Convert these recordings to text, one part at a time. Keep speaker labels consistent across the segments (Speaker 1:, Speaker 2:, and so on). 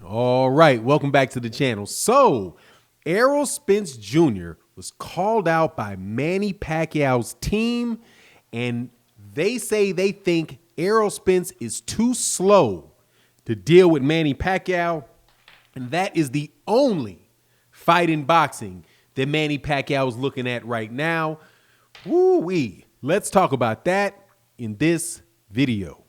Speaker 1: All right, welcome back to the channel. So, Errol Spence Jr. was called out by Manny Pacquiao's team, and they say they think Errol Spence is too slow to deal with Manny Pacquiao, and that is the only fight in boxing that Manny Pacquiao is looking at right now. Woo-wee. Let's talk about that in this video.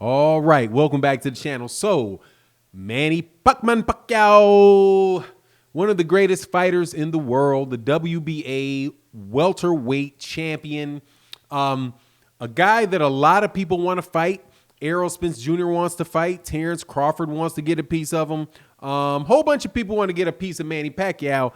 Speaker 1: All right, welcome back to the channel. So, Manny Pacquiao, one of the greatest fighters in the world, the WBA welterweight champion, a guy that a lot of people want to fight. Errol Spence Jr. wants to fight. Terrence Crawford wants to get a piece of him. Whole bunch of people want to get a piece of Manny Pacquiao,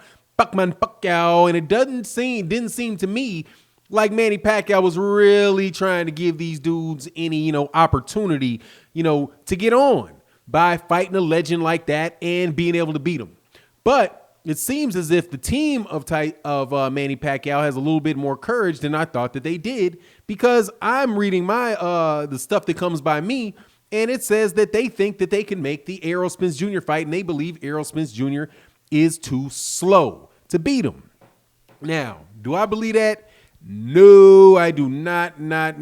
Speaker 1: and it didn't seem to me like Manny Pacquiao was really trying to give these dudes any, opportunity, to get on by fighting a legend like that and being able to beat him. But it seems as if the team of Manny Pacquiao has a little bit more courage than I thought that they did, because I'm reading my the stuff that comes by me, and it says that they think that they can make the Errol Spence Jr. fight, and they believe Errol Spence Jr. is too slow to beat him. Now, do I believe that? No, I do not. No,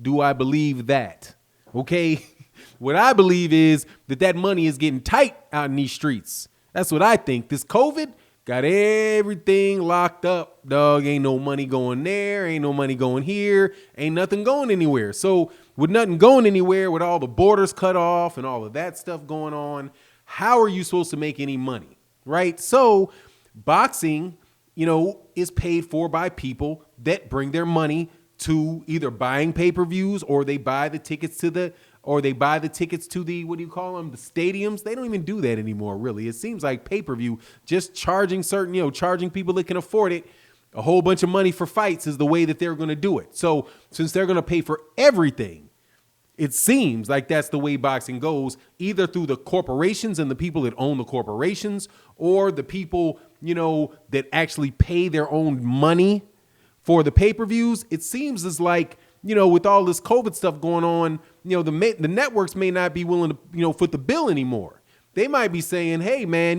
Speaker 1: do I believe that? Okay. What I believe is that money is getting tight out in these streets. That's what I think. This COVID got everything locked up, dog. Ain't no money going there. Ain't no money going here. Ain't nothing going anywhere. So with nothing going anywhere, with all the borders cut off and all of that stuff going on, how are you supposed to make any money, right? So boxing, is paid for by people that bring their money to either buying pay-per-views, or they buy the tickets to the, what do you call them? The stadiums. They don't even do that anymore, really. It seems like pay-per-view, just charging charging people that can afford it a whole bunch of money for fights is the way that they're going to do it. So since they're going to pay for everything, it seems like that's the way boxing goes, either through the corporations and the people that own the corporations, or the people, that actually pay their own money for the pay-per-views. It seems as like, with all this COVID stuff going on, the networks may not be willing to, foot the bill anymore. They might be saying, hey, man,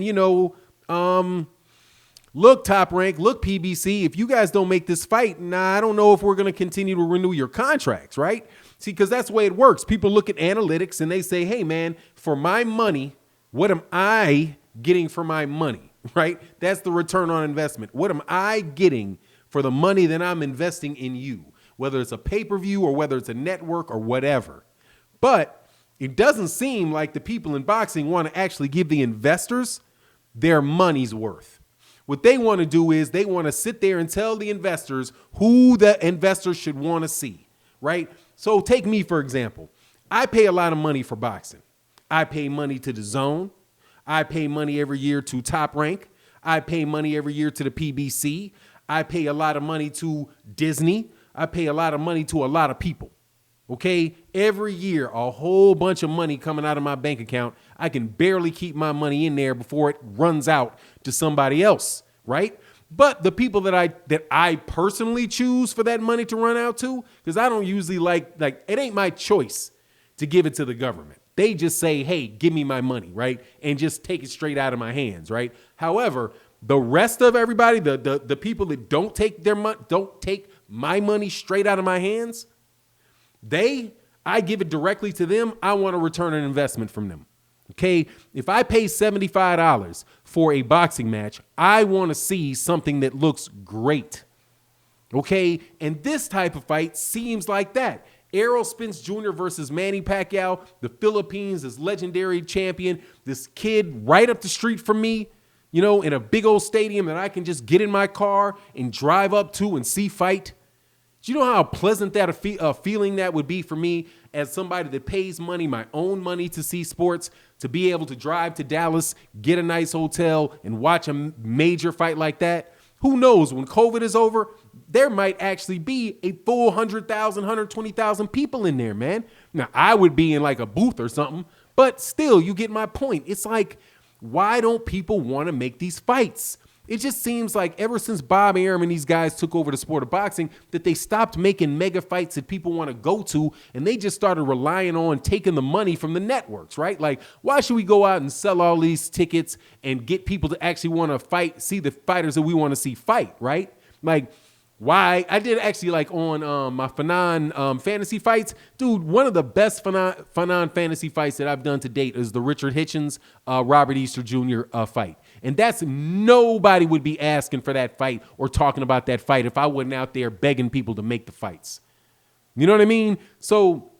Speaker 1: look, Top Rank, look, PBC, if you guys don't make this fight, I don't know if we're going to continue to renew your contracts, right? See, because that's the way it works. People look at analytics and they say, hey, man, for my money, what am I getting for my money, right? That's the return on investment. What am I getting for the money that I'm investing in you, whether it's a pay-per-view or whether it's a network or whatever. But it doesn't seem like the people in boxing want to actually give the investors their money's worth. What they want to do is they want to sit there and tell the investors who the investors should want to see, right? So take me, for example. I pay a lot of money for boxing. I pay money to the Zone. I pay money every year to Top Rank. I pay money every year to the PBC. I pay a lot of money to Disney. I pay a lot of money to a lot of people. Okay, every year, a whole bunch of money coming out of my bank account. I can barely keep my money in there before it runs out to somebody else, right? But the people that I personally choose for that money to run out to, because I don't usually like it ain't my choice to give it to the government. They just say, hey, give me my money, right? And just take it straight out of my hands, right? However, the rest of everybody, the people that don't take my money straight out of my hands, I give it directly to them. I want to return an investment from them. Okay, if I pay $75 for a boxing match, I want to see something that looks great. Okay, and this type of fight seems like that. Errol Spence Jr. versus Manny Pacquiao, the Philippines, this legendary champion, this kid right up the street from me, in a big old stadium that I can just get in my car and drive up to and see fight. Do you know how pleasant that feeling that would be for me as somebody that pays money, my own money, to see sports, to be able to drive to Dallas, get a nice hotel, and watch a major fight like that? Who knows, when COVID is over, there might actually be a full 100,000, 120,000 people in there, man. Now, I would be in like a booth or something, but still, you get my point. It's like, why don't people want to make these fights? It just seems like ever since Bob Arum and these guys took over the sport of boxing, that they stopped making mega fights that people want to go to, and they just started relying on taking the money from the networks, right? Like, why should we go out and sell all these tickets and get people to actually want to fight, see the fighters that we want to see fight, right? Like, why? I did actually like on my Fanon fantasy fights. Dude, one of the best Fanon fantasy fights that I've done to date is the Richard Hitchens, Robert Easter Jr. Fight. And that's nobody would be asking for that fight or talking about that fight if I wasn't out there begging people to make the fights. You know what I mean? So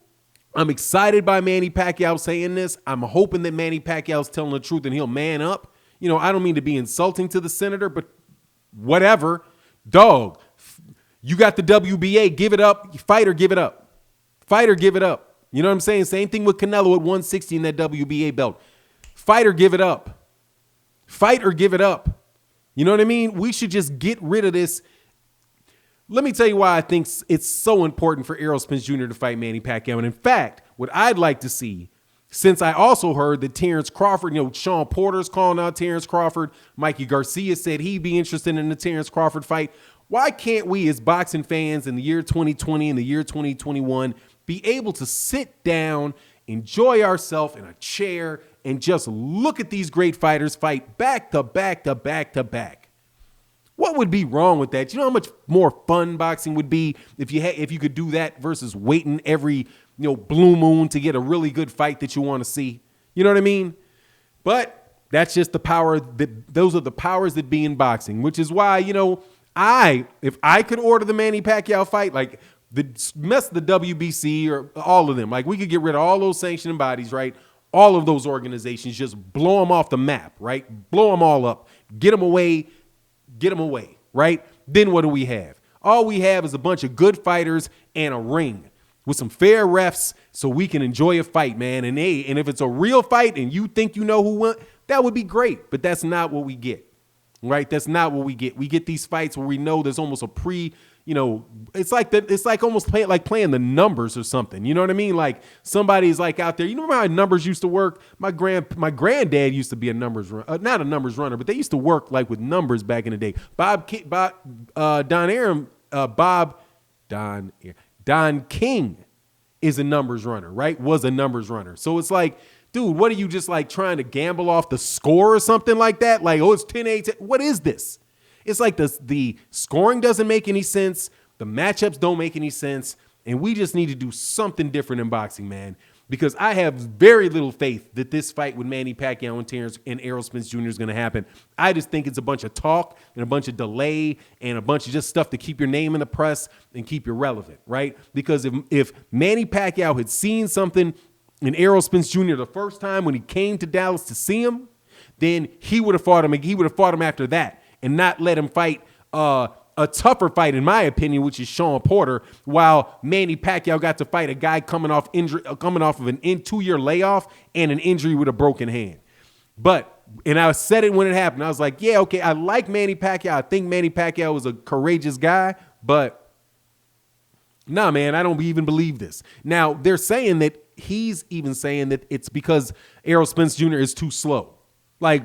Speaker 1: I'm excited by Manny Pacquiao saying this. I'm hoping that Manny Pacquiao's telling the truth and he'll man up. You know, I don't mean to be insulting to the senator, but whatever. Dog, you got the WBA, give it up. Fight or give it up. Fight or give it up. You know what I'm saying? Same thing with Canelo at 160 in that WBA belt. Fight or give it up. Fight or give it up. You know what I mean? We should just get rid of this. Let me tell you why I think it's so important for Errol Spence Jr. to fight Manny Pacquiao. And in fact, what I'd like to see, since I also heard that Terrence Crawford, you know, Sean Porter's calling out Terrence Crawford. Mikey Garcia said he'd be interested in the Terrence Crawford fight. Why can't we as boxing fans in the year 2020 and the year 2021 be able to sit down, enjoy ourselves in a chair, and just look at these great fighters fight back to back to back to back? What would be wrong with that? You know how much more fun boxing would be if you could do that versus waiting every blue moon to get a really good fight that you want to see. You know what I mean? But that's just the power those are the powers that be in boxing, which is why, if I could order the Manny Pacquiao fight, like the WBC or all of them, like we could get rid of all those sanctioning bodies, right? All of those organizations, just blow them off the map, right? Blow them all up, get them away, right? Then what do we have? All we have is a bunch of good fighters and a ring with some fair refs so we can enjoy a fight, man. And if it's a real fight and you think you know who won, that would be great. But that's not what we get, right? That's not what we get. We get these fights where we know there's almost a it's like almost playing the numbers or something. You know what I mean? Like somebody's like out there. You know how numbers used to work? My granddad used to be a numbers runner, not a numbers runner, but they used to work like with numbers back in the day. Don King is a numbers runner, right? Was a numbers runner. So it's like, dude, what are you just like trying to gamble off the score or something like that? Like, oh, it's 10-8. What is this? It's like the scoring doesn't make any sense. The matchups don't make any sense. And we just need to do something different in boxing, man, because I have very little faith that this fight with Manny Pacquiao and Terrence and Errol Spence Jr. is going to happen. I just think it's a bunch of talk and a bunch of delay and a bunch of just stuff to keep your name in the press and keep you relevant, right? Because if Manny Pacquiao had seen something in Errol Spence Jr. the first time when he came to Dallas to see him, then he would have fought him. He would have fought him after that and not let him fight a tougher fight, in my opinion, which is Sean Porter, while Manny Pacquiao got to fight a guy coming off of an 2-year layoff and an injury with a broken hand. And I said it when it happened. I was like, yeah, okay, I like Manny Pacquiao. I think Manny Pacquiao was a courageous guy, but nah, man, I don't even believe this. Now, they're saying that he's even saying that it's because Errol Spence Jr. is too slow. Like,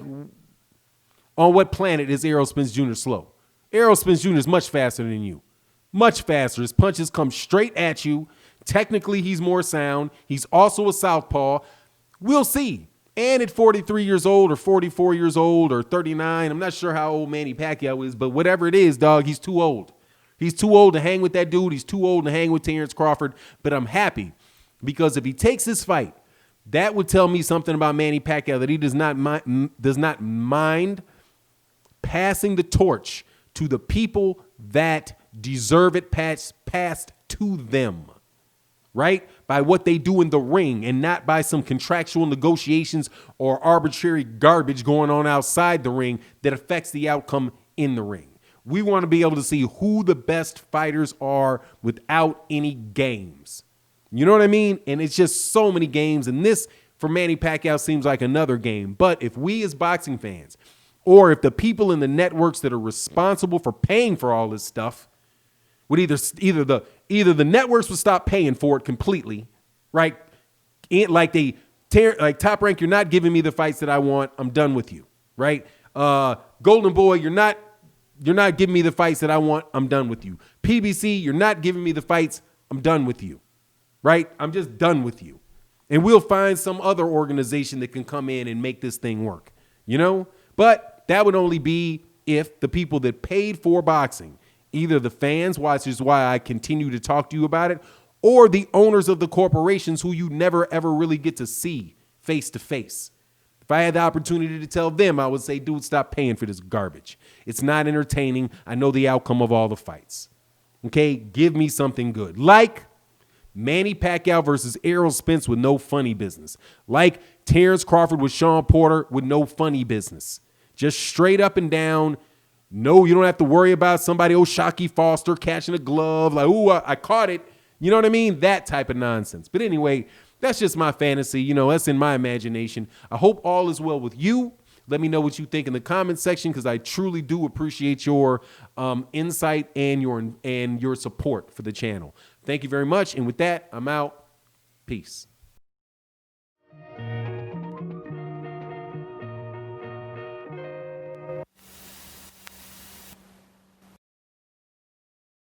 Speaker 1: on what planet is Errol Spence Jr. slow? Errol Spence Jr. is much faster than you. Much faster. His punches come straight at you. Technically, he's more sound. He's also a southpaw. We'll see. And at 43 years old or 44 years old or 39, I'm not sure how old Manny Pacquiao is, but whatever it is, dog, he's too old. He's too old to hang with that dude. He's too old to hang with Terrence Crawford. But I'm happy because if he takes this fight, that would tell me something about Manny Pacquiao, that he does not mind passing the torch to the people that deserve it passed to them, right? By what they do in the ring and not by some contractual negotiations or arbitrary garbage going on outside the ring that affects the outcome in the ring. We want to be able to see who the best fighters are without any games. You know what I mean? And it's just so many games. And this, for Manny Pacquiao, seems like another game. But if we as boxing fans, or if the people in the networks that are responsible for paying for all this stuff would either the networks would stop paying for it completely, right? Like Top Rank, you're not giving me the fights that I want. I'm done with you, right? Golden Boy, you're not giving me the fights that I want. I'm done with you. PBC, you're not giving me the fights. I'm done with you. Right? I'm just done with you. And we'll find some other organization that can come in and make this thing work, you know? But that would only be if the people that paid for boxing, either the fans, which is why I continue to talk to you about it, or the owners of the corporations who you never, ever really get to see face to face. If I had the opportunity to tell them, I would say, dude, stop paying for this garbage. It's not entertaining. I know the outcome of all the fights. Okay? Give me something good. Like Manny Pacquiao versus Errol Spence with no funny business. Like Terrence Crawford with Sean Porter with no funny business. Just straight up and down. No, you don't have to worry about somebody, Shockey Foster, catching a glove. Like, ooh, I caught it. You know what I mean? That type of nonsense. But anyway, that's just my fantasy. You know, that's in my imagination. I hope all is well with you. Let me know what you think in the comment section, because I truly do appreciate your insight and your support for the channel. Thank you very much. And with that, I'm out. Peace.